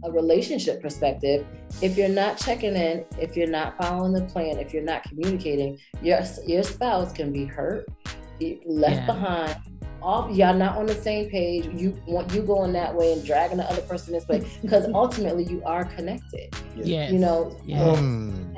a relationship perspective, if you're not checking in, if you're not following the plan, if you're not communicating, your spouse can be hurt, left behind. Y'all not on the same page. You going that way and dragging the other person this way, because ultimately you are connected. Yes. You know,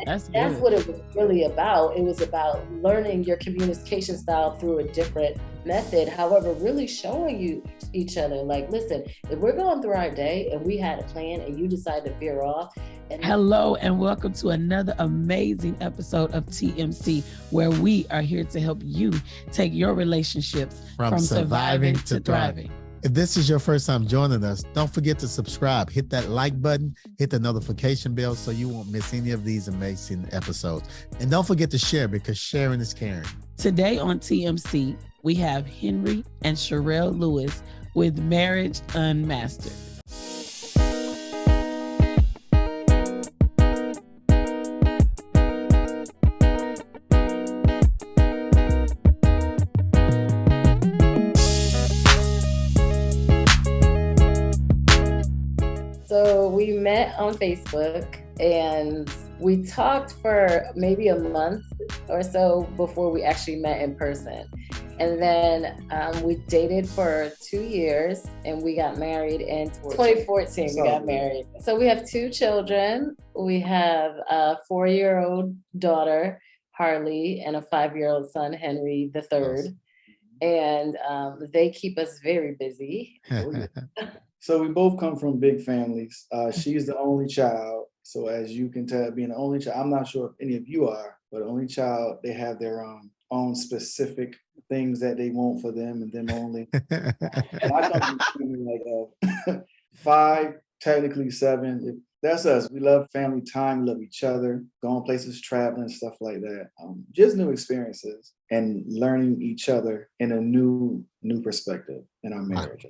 that's what it was really about. It was about learning your communication style through a different method. However, really showing you each other, like, listen, if we're going through our day and we had a plan and you decide to veer off. Hello and welcome to another amazing episode of TMC, where we are here to help you take your relationships from surviving to thriving. If this is your first time joining us, don't forget to subscribe, hit that like button, hit the notification bell so you won't miss any of these amazing episodes. And don't forget to share, because sharing is caring. Today on TMC, we have Henry and Shireal Lewis with Marriage Unmastered. So we met on Facebook and we talked for maybe a month or so before we actually met in person. And then we dated for 2 years and we got married in 2014. We got married. So we have 2 children. We have a 4-year-old daughter, Harley, and a 5-year-old son, Henry the third. And they keep us very busy. So we both come from big families. She's the only child. So as you can tell, being the only child, I'm not sure if any of you are, but only child, they have their own specific things that they want for them and them only. And I come from like 5, technically 7. That's us. We love family time, love each other, going places, traveling, stuff like that. Just new experiences and learning each other in a new perspective in our marriage.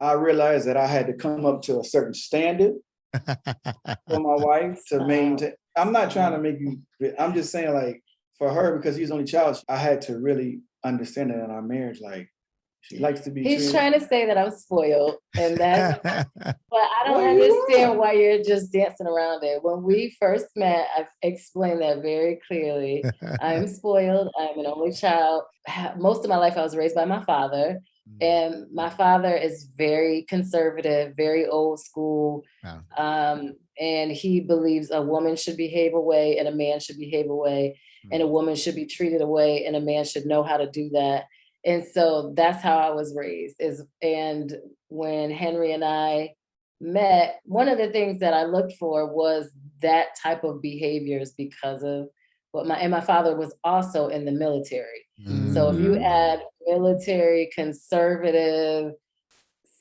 I realized that I had to come up to a certain standard for my wife to maintain. I'm not trying to make you, I'm just saying, like, for her, because she's only child, I had to really understand that in our marriage, like, she likes to be He's trying to say that I'm spoiled, and that, but I don't understand why you're just dancing around it. When we first met, I've explained that very clearly. I'm spoiled. I'm an only child. Most of my life, I was raised by my father. And my father is very conservative, very old school. And he believes a woman should behave a way and a man should behave a way, and a woman should be treated a way and a man should know how to do that. And so that's how I was raised. And when Henry and I met, one of the things that I looked for was that type of behaviors, because of my father was also in the military. So if you add military, conservative,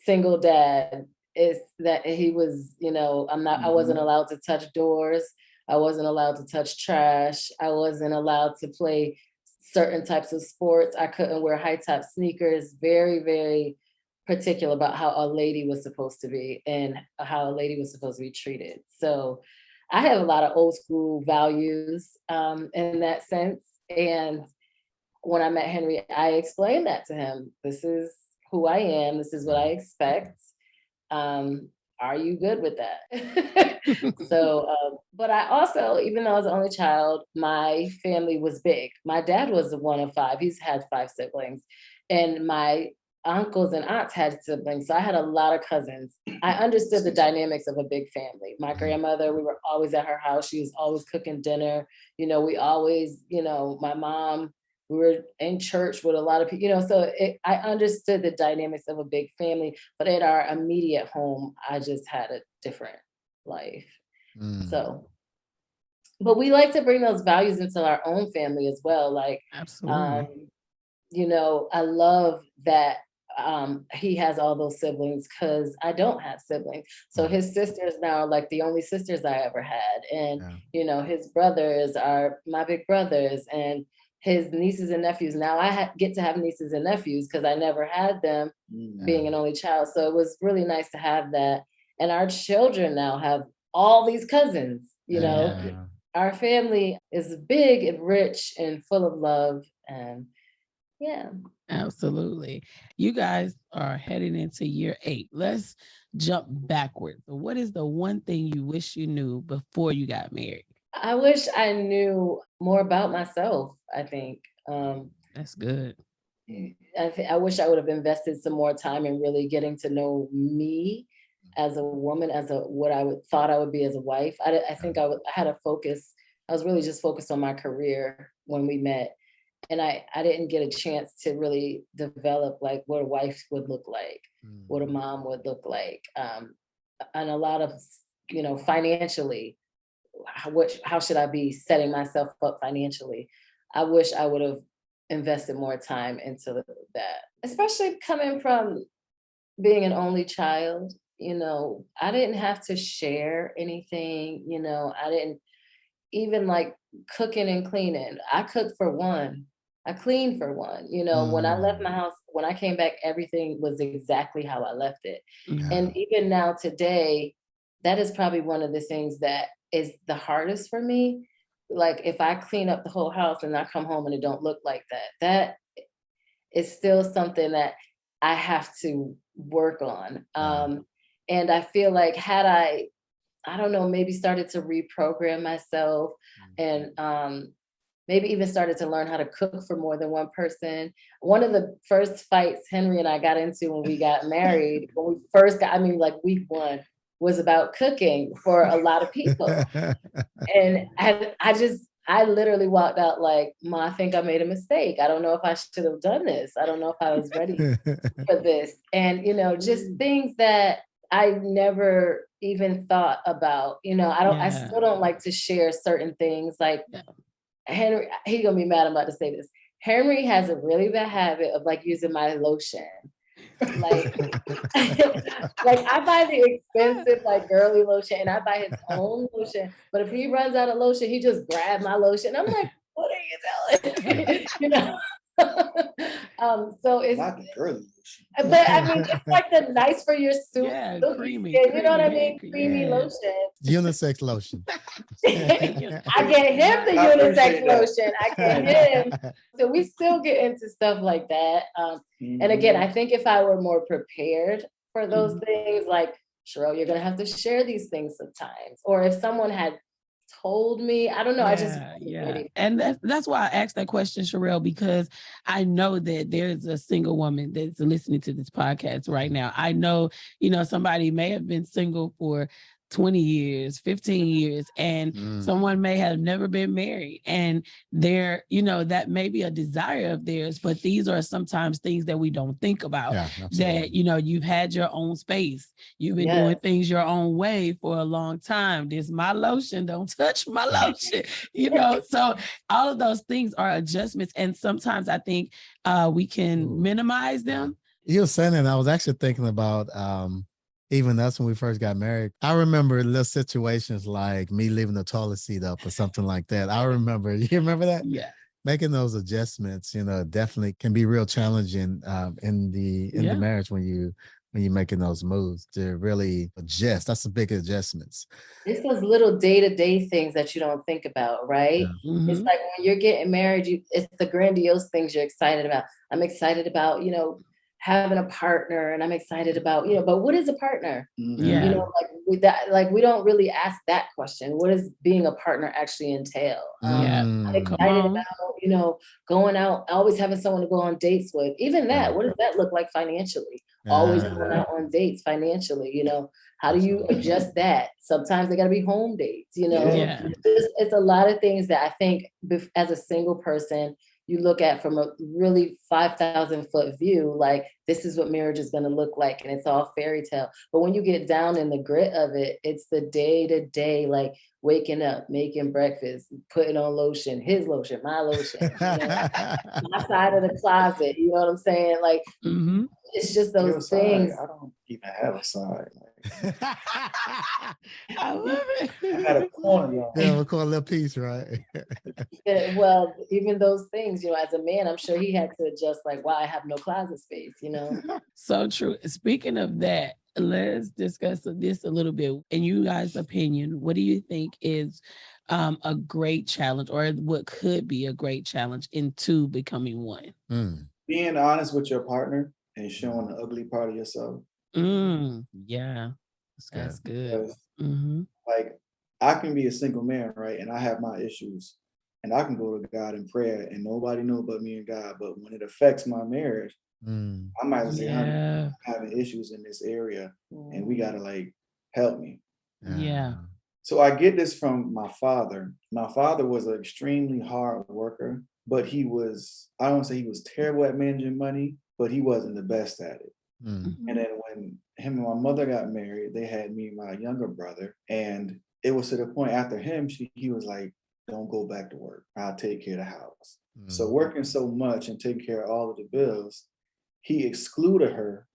single dad, is that he was, I wasn't allowed to touch doors. I wasn't allowed to touch trash. I wasn't allowed to play certain types of sports. I couldn't wear high top sneakers. Very, very particular about how a lady was supposed to be and how a lady was supposed to be treated. So I have a lot of old school values in that sense. And when I met Henry, I explained that to him. This is who I am. This is what I expect. Are you good with that? So, but I also, even though I was the only child, my family was big. My dad was one of 5. He's had 5 siblings. And my uncles and aunts had siblings. So I had a lot of cousins. I understood the dynamics of a big family. My grandmother, we were always at her house. She was always cooking dinner. We always, my mom, we were in church with a lot of people, so I understood the dynamics of a big family, but at our immediate home, I just had a different life. So, but we like to bring those values into our own family as well. Like, absolutely. I love that he has all those siblings, because I don't have siblings. So his sisters now are like the only sisters I ever had. And, his brothers are my big brothers, and his nieces and nephews. Now I get to have nieces and nephews because I never had them being an only child. So it was really nice to have that. And our children now have all these cousins, Our family is big and rich and full of love. And yeah. Absolutely. You guys are heading into year 8. Let's jump backwards. So what is the one thing you wish you knew before you got married? I wish I knew more about myself, I think. That's good. I wish I would have invested some more time in really getting to know me as a woman, as what I thought I would be as a wife. I think I had a focus. I was really just focused on my career when we met. And I didn't get a chance to really develop like what a wife would look like, what a mom would look like. And a lot of, financially, how should I be setting myself up financially? I wish I would have invested more time into that, especially coming from being an only child. I didn't have to share anything. I didn't even like cooking and cleaning. I cooked for one. I cleaned for one. When I left my house, when I came back, everything was exactly how I left it. Yeah. And even now today, that is probably one of the things that is the hardest for me. Like if I clean up the whole house and I come home and it don't look like that is still something that I have to work on. And I feel like had I don't know, maybe started to reprogram myself and maybe even started to learn how to cook for more than one person. One of the first fights Henry and I got into when we got married, when we first got, like week one, was about cooking for a lot of people. And I literally walked out like, Ma, I think I made a mistake. I don't know if I should have done this. I don't know if I was ready for this. And, just things that I never even thought about. I still don't like to share certain things. Like Henry, he's gonna be mad I'm about to say this. Henry has a really bad habit of like using my lotion. Like, like I buy the expensive like girly lotion and I buy his own lotion. But if he runs out of lotion, he just grabs my lotion. I'm like, what are you telling? So it's not the girly lotion. But it's like the nice for your soup. Yeah, creamy. Skin, you know what I mean? Creamy lotion. Unisex lotion. I get him the unisex lotion. I get him. So we still get into stuff like that. And again, I think if I were more prepared for those things, like, Shireal, you're going to have to share these things sometimes. Or if someone had told me, I don't know. I just ready. And that's why I asked that question, Shireal, because I know that there's a single woman that's listening to this podcast right now. I know, somebody may have been single for 20 years, 15 years, and someone may have never been married. And there, that may be a desire of theirs, but these are sometimes things that we don't think about. That, you've had your own space. You've been doing things your own way for a long time. This is my lotion, don't touch my lotion. So all of those things are adjustments. And sometimes I think we can minimize them. You were saying that, I was actually thinking about even us when we first got married. I remember little situations like me leaving the toilet seat up or something like that. I remember, you remember that? Yeah. Making those adjustments, definitely can be real challenging in the marriage when you're making those moves to really adjust. That's the big adjustments. It's those little day-to-day things that you don't think about, right? Yeah. It's like when you're getting married, it's the grandiose things you're excited about. I'm excited about, having a partner, and I'm excited about, but what is a partner? Yeah. We don't really ask that question. What does being a partner actually entail? I'm excited about, going out, always having someone to go on dates with. Even that, what does that look like financially? Always going out on dates financially, how do you adjust that? Sometimes they got to be home dates, It's a lot of things that I think as a single person, you look at from a really 5,000 foot view, like this is what marriage is going to look like. And it's all fairy tale. But when you get down in the grit of it, it's the day to day, like waking up, making breakfast, putting on lotion, his lotion, my lotion, my side of the closet. You know what I'm saying? Like, it's just those things. I don't even have a side. I love it. I got a corner. Yeah, we'll call a little piece, right? Well, even those things, as a man, I'm sure he had to adjust, like, wow, I have no closet space, So true. Speaking of that, let's discuss this a little bit. In you guys' opinion, what do you think is a great challenge, or what could be a great challenge in two becoming one? Being honest with your partner and showing the ugly part of yourself. Yeah, that's good. Because Mm-hmm. like I can be a single man, right? And I have my issues. And I can go to God in prayer and nobody know but me and God. But when it affects my marriage, Mm. I might say, honey, Yeah, I'm having issues in this area and we Mm. gotta like help me. yeah. So I get this from my father. My father was an extremely hard worker, but I don't say he was terrible at managing money, but he wasn't the best at it. Mm. And then when him and my mother got married, they had me and my younger brother. And it was to the point after him, he was like, don't go back to work. I'll take care of the house. So Mm. working so much and taking care of all of the bills, he excluded her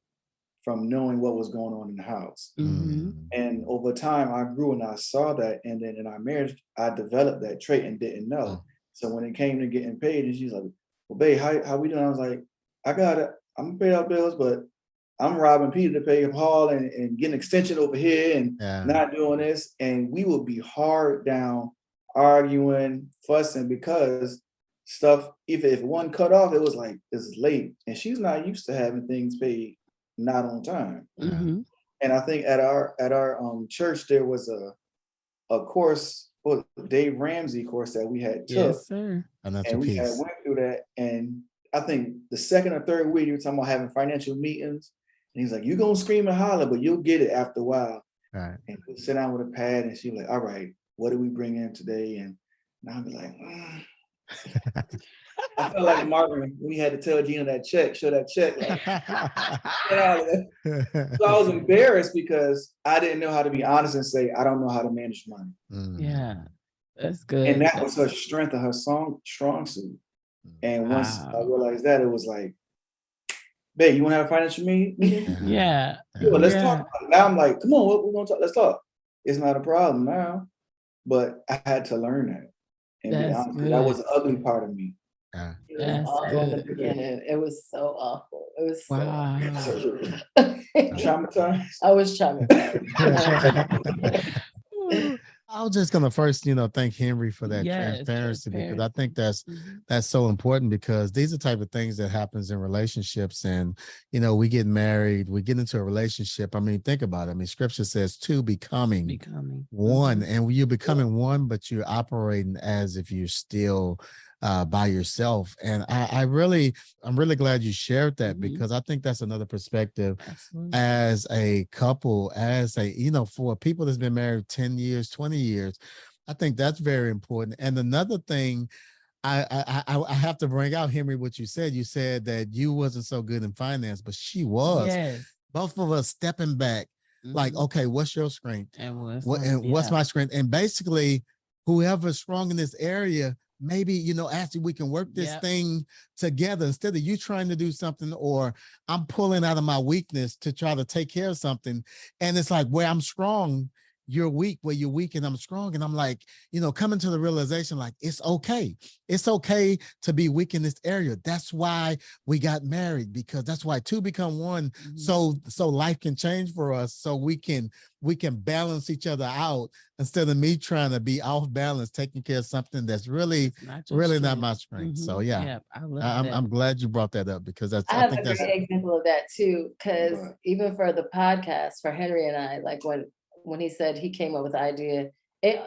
from knowing what was going on in the house. Mm-hmm. Mm. And over time, I grew and I saw that. And then in our marriage, I developed that trait and didn't Mm. know. So when it came to getting paid, and she's like, well, babe, how we doing? I was like, I got it. I'm gonna pay our bills, but I'm robbing Peter to pay Paul and getting extension over here and Yeah. not doing this. And we would be hard down, arguing, fussing because stuff, if one cut off, it was like it's late. And she's not used to having things paid not on time. Yeah. Mm-hmm. And I think at our church there was a course, well, Dave Ramsey course that we had took, Yes, sir. Financial and we had peace. went through that. And I think the second or third week, we were talking about having financial meetings. And he's like, you're gonna scream and holler, but you'll get it after a while. Right. And we'll sit down with a pad and she'll be like, all right, what do we bring in today? And I'll be like, I felt like Martin when he had to tell Gina that check, show that check, like, get out of there. So I was embarrassed because I didn't know how to be honest and say, I don't know how to manage money. Mm. Yeah, that's And good. that was her strength and her strong suit. And once I Wow. realized that, it was like, babe, you want to have a financial meeting? Yeah. Yeah, let's talk Yeah. about it. Now I'm like, come on, what we're gonna talk? Let's talk. It's not a problem now, but I had to learn that and be That's honest because that was good. the ugly part of me. Yeah. It was That's awful in the good. beginning. It was so awful. It was so Wow. awful. Traumatized. I was traumatized. Ooh, I was just gonna first, thank Henry for that yes, transparency because I transparency. think that's Mhm. that's so important because these are the type of things that happens in relationships. And we get married, we get into a relationship. I mean, think about it. I mean, scripture says two becoming Becoming one, Mhm. and you're becoming one, but you're operating as if you're still by yourself. And I'm really glad you shared that Mhm. because I think that's another perspective Absolutely. as a couple, as a, for people that's been married 10 years, 20 years. I think that's very important. And another thing I have to bring out, Henry, what you said. You said that you wasn't so good in finance, but she was. Yes. Both of us stepping back, like, Mhm. okay, what's your strength? And what's What's yeah. my strength? And basically, whoever's strong in this area, maybe actually we can work this Yep. thing together instead of you trying to do something or I'm pulling out of my weakness to try to take care of something. And it's like where I'm strong, you're weak, where you're weak and I'm strong. And I'm like, coming to the realization, like, it's okay. It's okay to be weak in this area. That's why we got married, because that's why two become one. Mhm. So life can change for us. So we can balance each other out instead of me trying to be off balance, taking care of something that's really, It's not your really not strength. my strength. So Mhm. yeah, Yeah, I love I'm that. I'm glad you brought that up because I I have think a that's great example of that too, because Right. even for the podcast for Henry and I, like when he said he came up with the idea, it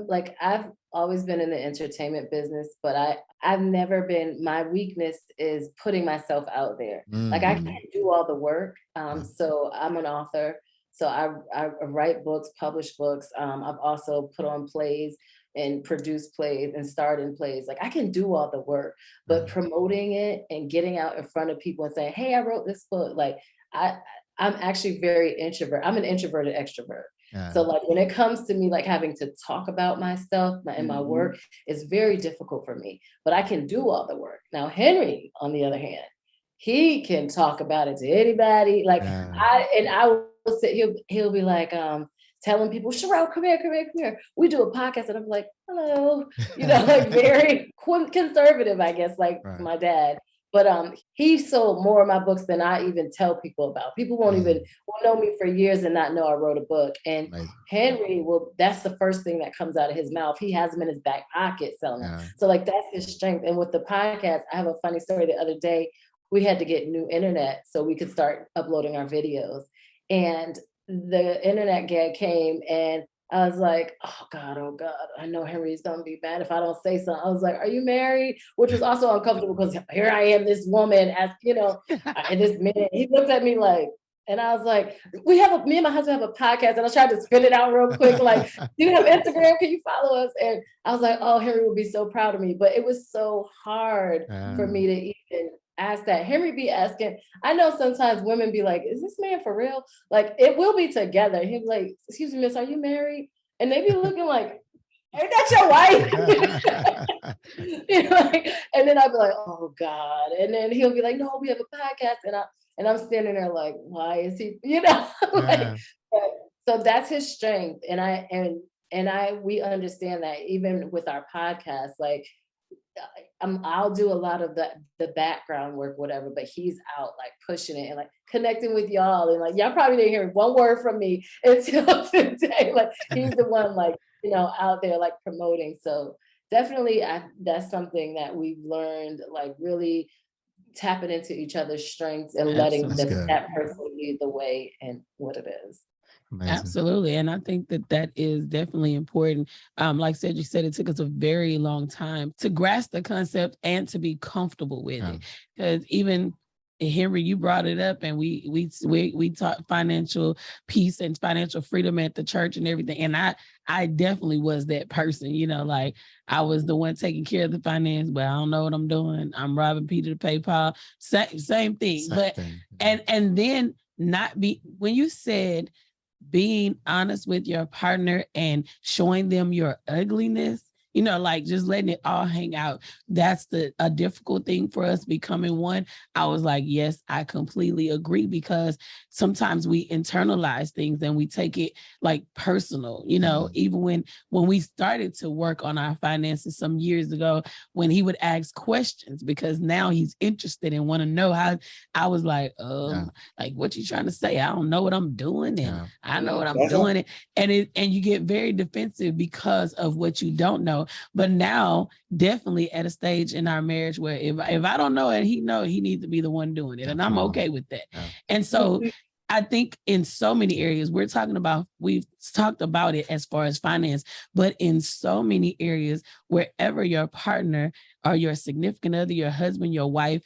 like I've always been in the entertainment business, but I've never been. My weakness is putting myself out there. Like I Mhm. can't do all the work. Yeah. So I'm an author. So I write books, publish books. I've also put on plays and produce plays and starred in plays. Like I can do all the work, but promoting it and getting out in front of people and saying, "Hey, I wrote this book." Like I, I'm actually very introvert. I'm an introverted extrovert. Yeah. So like when it comes to me like having to talk about myself and my Mhm. work, it's very difficult for me. But I can do all the work. Now Henry, on the other hand, he can talk about it to anybody. Like Yeah. I will sit. He'll be like telling people, Shireal, come here, come here, come here. We do a podcast, and I'm like, hello, like very conservative, I guess, like Right. my dad. But he sold more of my books than I even tell people about. People won't even will know me for years and not know I wrote a book. And Amazing. Henry will, that's the first thing that comes out of his mouth. He has them in his back pocket selling them. Yeah. So like that's his strength. And with the podcast, I have a funny story. The other day, we had to get new internet so we could start uploading our videos. And the internet gag came, and I was like, oh God, I know Henry's gonna be mad if I don't say something. I was like, are you married? Which was also uncomfortable because here I am, this woman, as you know, and this man, he looked at me like, and I was like, me and my husband have a podcast, and I tried to spit it out real quick, like, do you have Instagram? Can you follow us? And I was like, oh, Henry will be so proud of me. But it was so hard for me to even ask that. Henry be asking, I know sometimes women be like, is this man for real? Like, it will be together. He'll be like, excuse me, miss, are you married? And they be looking like, ain't that your wife? Like, and then I'll be like, oh God. And then he'll be like, no, we have a podcast. And I'm standing there like, why is he, like, so that's his strength. And we understand that even with our podcast, like, I'll do a lot of the background work, whatever, but he's out like pushing it and like connecting with y'all. And like, y'all probably didn't hear one word from me until today. Like, he's the one, like, out there like promoting. So definitely that's something that we've learned, like really tapping into each other's strengths and letting that person lead the way and what it is. Amazing. Absolutely. And I think that is definitely important. Like Cedric said, it took us a very long time to grasp the concept and to be comfortable with it. Because even Henry, you brought it up, and we taught financial peace and financial freedom at the church and everything. And I definitely was that person, like I was the one taking care of the finance, but I don't know what I'm doing. I'm robbing Peter to pay Paul. Same thing. And then when you said being honest with your partner and showing them your ugliness, like just letting it all hang out. That's a difficult thing for us becoming one. I was like, yes, I completely agree, because sometimes we internalize things and we take it like personal, even when we started to work on our finances some years ago, when he would ask questions because now he's interested and want to know how, I was like, like, what you trying to say? I don't know what I'm doing. And I know what I'm doing. And you get very defensive because of what you don't know. But now, definitely at a stage in our marriage where if I don't know it, he needs to be the one doing it. And I'm okay with that. And so I think in so many areas we've talked about it as far as finance, but in so many areas, wherever your partner or your significant other, your husband, your wife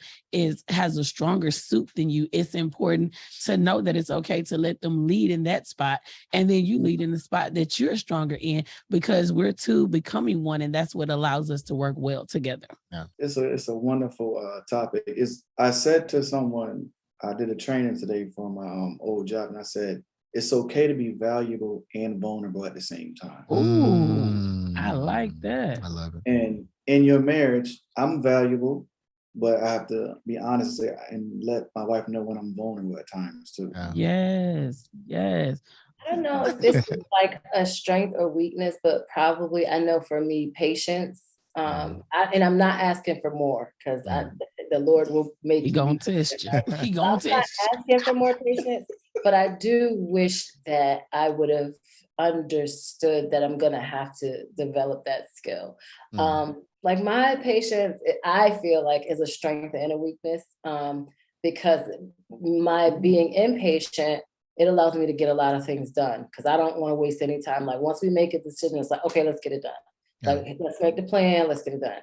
has a stronger suit than you, it's important to know that it's okay to let them lead in that spot. And then you lead in the spot that you're stronger in, because we're two becoming one. And that's what allows us to work well together. Yeah. It's a wonderful topic. I said to someone, I did a training today for my old job, and I said, it's okay to be valuable and vulnerable at the same time. Ooh, I like that. I love it. And in your marriage, I'm valuable, but I have to be honest and let my wife know when I'm vulnerable at times too. Yes. I don't know if this is like a strength or weakness, but probably, I know for me, patience. And I'm not asking for more, because the Lord will make He gonna test you. He gonna test you. I'm not asking for more patience, but I do wish that I would have understood that I'm gonna have to develop that skill. Like my patience, I feel like, is a strength and a weakness, because my being impatient, it allows me to get a lot of things done, because I don't want to waste any time. Like, once we make a decision, it's like, okay, let's get it done. Like, let's make the plan, let's get it done.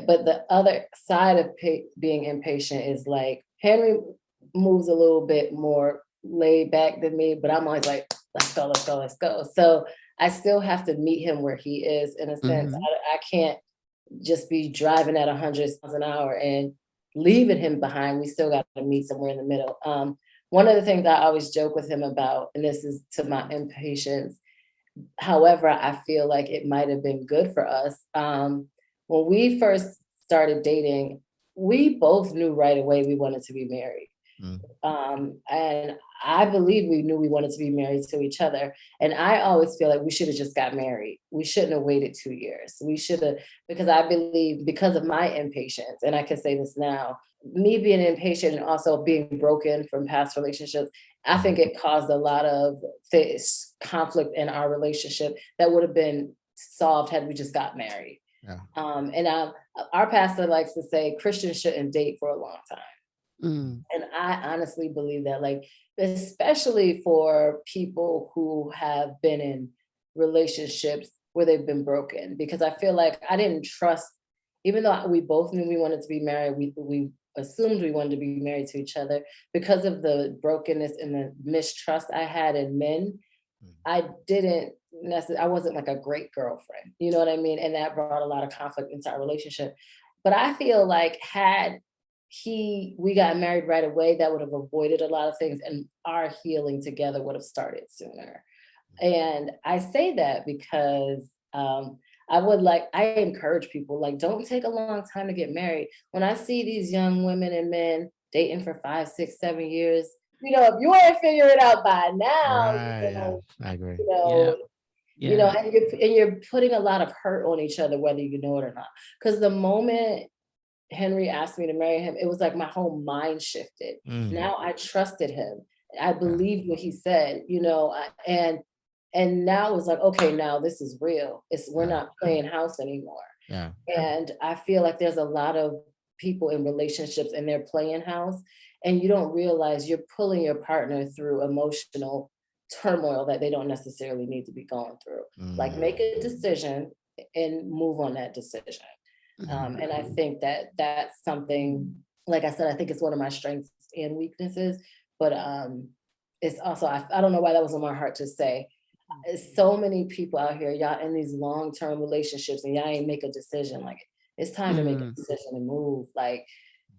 But the other side of being impatient is like, Henry moves a little bit more laid back than me, but I'm always like, let's go. So I still have to meet him where he is, in a sense. I can't just be driving at 100 miles an hour and leaving him behind. We still got to meet somewhere in the middle. One of the things I always joke with him about, and this is to my impatience, however, I feel like it might have been good for us. When we first started dating, we both knew right away we wanted to be married. And I believe we knew we wanted to be married to each other. And I always feel like we should have just got married. We shouldn't have waited 2 years. We should have, because I believe, because of my impatience, and I can say this now, me being impatient and also being broken from past relationships, I think it caused a lot of this conflict in our relationship that would have been solved had we just got married. Our pastor likes to say Christians shouldn't date for a long time. Mm. And I honestly believe that, like, especially for people who have been in relationships where they've been broken, because I feel like I didn't trust, even though we both knew we wanted to be married, we assumed we wanted to be married to each other, because of the brokenness and the mistrust I had in men. I didn't necessarily, I wasn't like a great girlfriend, you know what I mean? And that brought a lot of conflict into our relationship. But I feel like had we got married right away, that would have avoided a lot of things, and our healing together would have started sooner. And I say that because I encourage people, like, don't take a long time to get married. When I see these young women and men dating for 5, 6, 7 years, if you ain't figure it out by now, Right. Yeah, I agree. you know, Yeah. and you're putting a lot of hurt on each other, whether you know it or not. Because the moment Henry asked me to marry him, it was like my whole mind shifted. Now I trusted him. I believed what he said, and now it was like, okay, now this is real. We're not playing house anymore. Yeah. And I feel like there's a lot of people in relationships and they're playing house, and you don't realize you're pulling your partner through emotional turmoil that they don't necessarily need to be going through. Like, make a decision and move on that decision. And I think that that's something, like I said, I think it's one of my strengths and weaknesses, but it's also, I don't know why that was on my heart to say. So many people out here, y'all in these long-term relationships, and y'all ain't make a decision. Like, it's time to make a decision and move, like,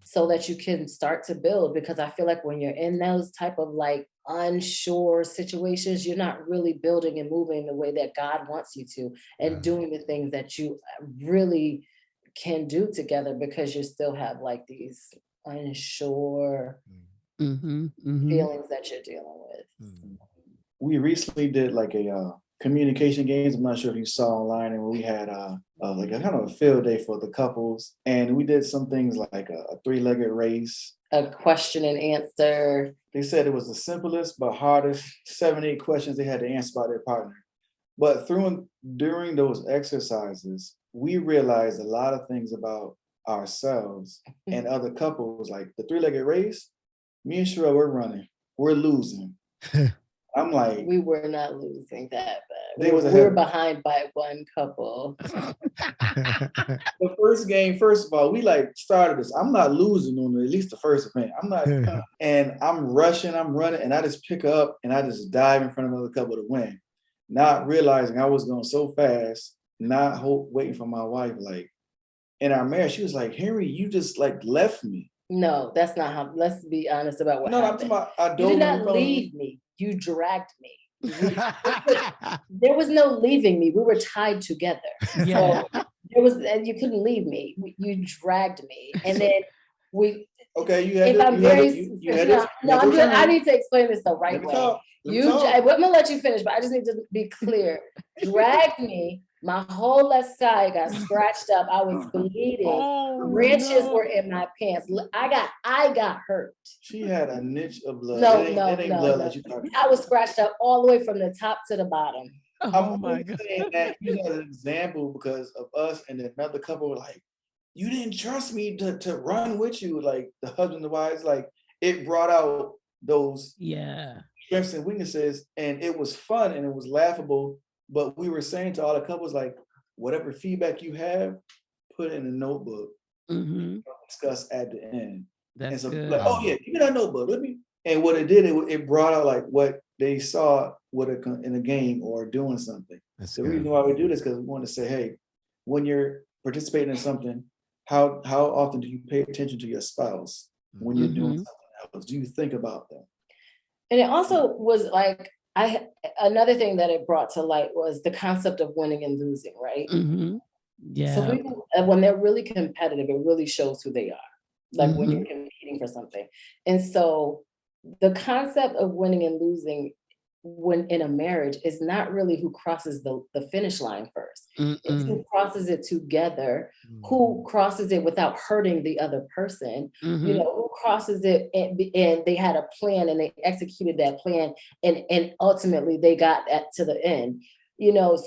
so that you can start to build. Because I feel like when you're in those type of like unsure situations, you're not really building and moving the way that God wants you to, and doing the things that you really can do together, because you still have like these unsure feelings that you're dealing with. We recently did like a communication games. I'm not sure if you saw online, and we had like a kind of a field day for the couples, and we did some things like a 3-legged race, a question and answer. They said it was the simplest but hardest 7-8 questions they had to answer about their partner. But during those exercises, we realized a lot of things about ourselves and other couples. Like the 3-legged race, me and Shireal, we're running, we're losing. I'm like, we were not losing that bad. We were behind by one couple. The first game, first of all, we like started this. I'm not losing on at least the first event. I'm not, and I'm rushing, I'm running, and I just pick up and I just dive in front of another couple to win, not realizing I was going so fast, not waiting for my wife. Like in our marriage, she was like, "Henry, you just like left me." No, that's not how. Let's be honest about what happened. I'm talking about, you did not leave me. You dragged me. There was no leaving me. We were tied together. Yeah. So you couldn't leave me. You dragged me, and then we. Okay, you had. I need to explain this the right way. I'm gonna let you finish, but I just need to be clear. Dragged me. My whole left side got scratched up. I was bleeding. Wrenches were in my pants. I got hurt. She had a niche of blood. No. I was scratched up all the way from the top to the bottom. I'm saying that using as an example because of us and another couple were like, you didn't trust me to run with you, like the husband and wives. Like it brought out those strengths and weaknesses, and it was fun and it was laughable. But we were saying to all the couples, like, whatever feedback you have, put it in a notebook. Discuss at the end. That's and so, good. like, oh yeah, give me that notebook. And what it did, it brought out like what they saw in a game or doing something. The reason why we do this because we want to say, hey, when you're participating in something, how often do you pay attention to your spouse when you're doing something else? Do you think about them? And it also was like another thing that it brought to light was the concept of winning and losing, right? Yeah. So people, when they're really competitive, it really shows who they are. Like when you're competing for something. And so the concept of winning and losing when in a marriage is not really who crosses the finish line first. It's who crosses it together, who crosses it without hurting the other person, who crosses it and they had a plan and they executed that plan and ultimately they got to the end.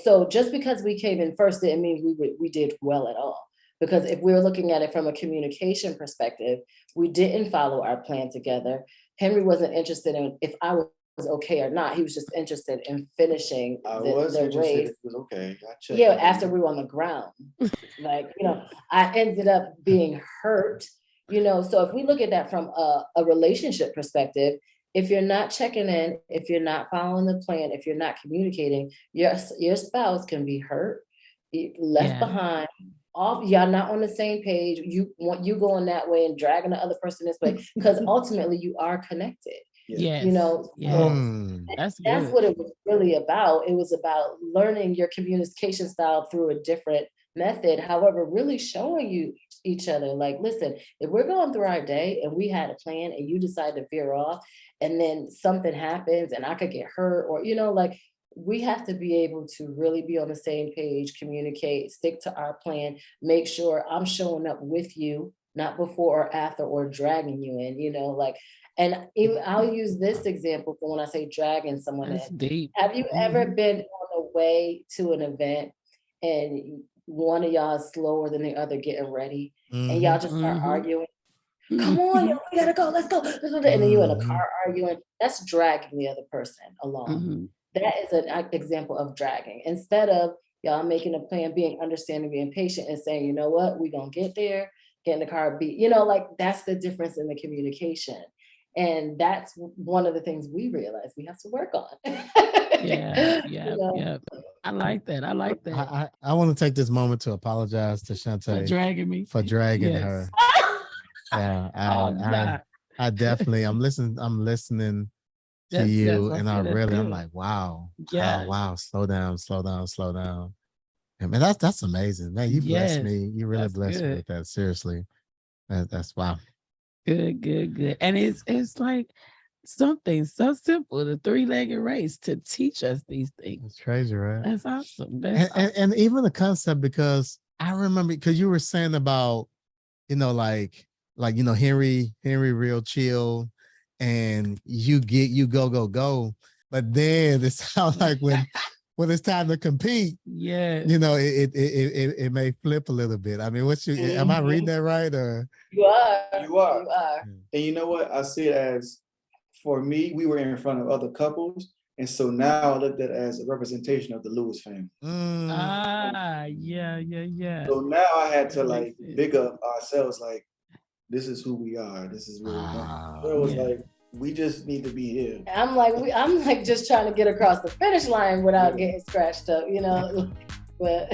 So just because we came in first didn't mean we did well at all. Because if we're looking at it from a communication perspective, we didn't follow our plan together. Henry wasn't interested in if I was okay or not. He was just interested in finishing the race. It was okay. Yeah, after we were on the ground. Like, I ended up being hurt, so if we look at that from a relationship perspective, if you're not checking in, if you're not following the plan, if you're not communicating, your spouse can be hurt, left behind, y'all not on the same page. You going that way and dragging the other person this way, because ultimately you are connected. Yes. That's what it was really about. It was about learning your communication style through a different method. However, really showing you each other, like, listen, if we're going through our day and we had a plan and you decide to veer off and then something happens and I could get hurt, or, like, we have to be able to really be on the same page, communicate, stick to our plan, make sure I'm showing up with you, not before or after or dragging you in, like. And I'll use this example for when I say dragging someone in. Deep. Have you ever been on the way to an event and one of y'all is slower than the other getting ready, and y'all just start arguing? Come on, yo, we gotta go, let's go. And then you in a car arguing. That's dragging the other person along. That is an example of dragging. Instead of y'all making a plan, being understanding, being patient, and saying, you know what, we're gonna get there, get in the car, like, that's the difference in the communication. And that's one of the things we realize we have to work on. Yeah. I like that. I want to take this moment to apologize to Shante for dragging me, for dragging her. Yeah, I definitely, I'm listening to you, and I'm like, wow, wow, slow down. I mean, that's amazing, man. You blessed me. You really blessed me with that. Seriously, that's wow. Good. And it's like something so simple, the 3-legged race, to teach us these things. It's crazy, right? That's awesome. And even the concept, because I remember, because you were saying about, like Henry real chill, and you go. But then it sounds like when it's time to compete, it may flip a little bit. I mean, am I reading that right? Or you are. And you know what? I see it as, for me, we were in front of other couples, and so now I looked at it as a representation of the Lewis family. Yeah. So now I had to big up ourselves, like, this is who we are. This is where we're going. So it was like, we just need to be here. I'm like just trying to get across the finish line without getting scratched up, but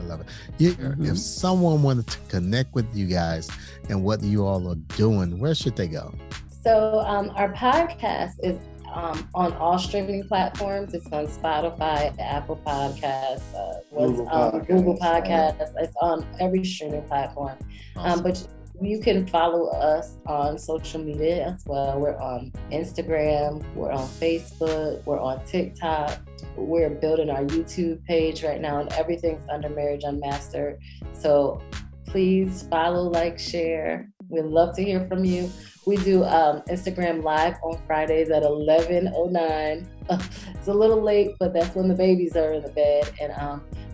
love it. If someone wanted to connect with you guys and what you all are doing, where should they go? So our podcast is on all streaming platforms. It's on Spotify, Apple Podcasts, Google Podcasts. It's on every streaming platform. Awesome. But you can follow us on social media as well. We're on Instagram, we're on Facebook, we're on TikTok. We're building our YouTube page right now, and everything's under Marriage Unmastered. So please follow, like, share. We'd love to hear from you. We do Instagram Live on Fridays at 11:09. It's a little late, but that's when the babies are in the bed. And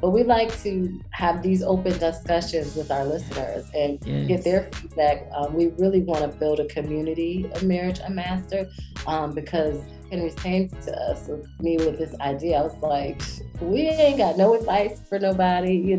but we like to have these open discussions with our listeners and get their feedback. We really want to build a community of Marriage Unmastered because Henry came to us, with me, with this idea. I was like, we ain't got no advice for nobody,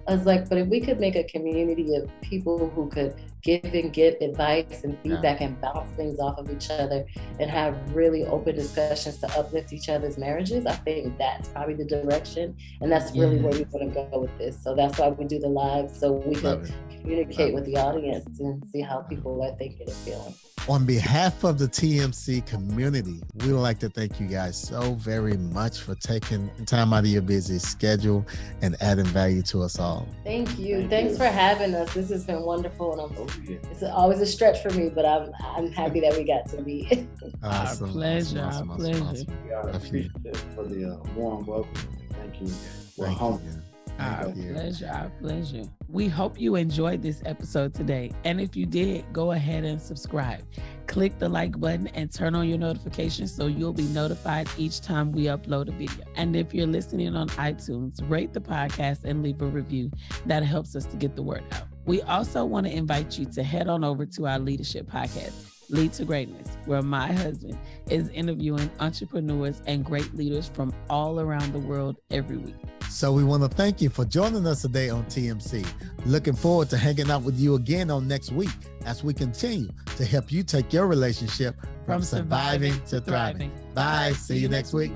I was like, but if we could make a community of people who could give and get advice and feedback and bounce things off of each other and have really open discussions to uplift each other's marriages, I think that's probably the direction. And that's really where we want to go with this. So that's why we do the live, so we can communicate with the audience and see how people are thinking and feeling. On behalf of the TMC community, we would like to thank you guys so very much for taking time out of your busy schedule and adding value to us all. Thank you. Thanks for having us. This has been wonderful, and it's always a stretch for me, but I'm happy that we got to meet. Awesome. Our pleasure. We are appreciative for the warm welcome. Thank you. We're home. Our pleasure. We hope you enjoyed this episode today. And if you did, go ahead and subscribe. Click the like button and turn on your notifications so you'll be notified each time we upload a video. And if you're listening on iTunes, rate the podcast and leave a review. That helps us to get the word out. We also want to invite you to head on over to our leadership podcast, Lead to Greatness, where my husband is interviewing entrepreneurs and great leaders from all around the world every week. So we want to thank you for joining us today on TMC. Looking forward to hanging out with you again on next week as we continue to help you take your relationship from surviving to thriving. Bye. See you next week.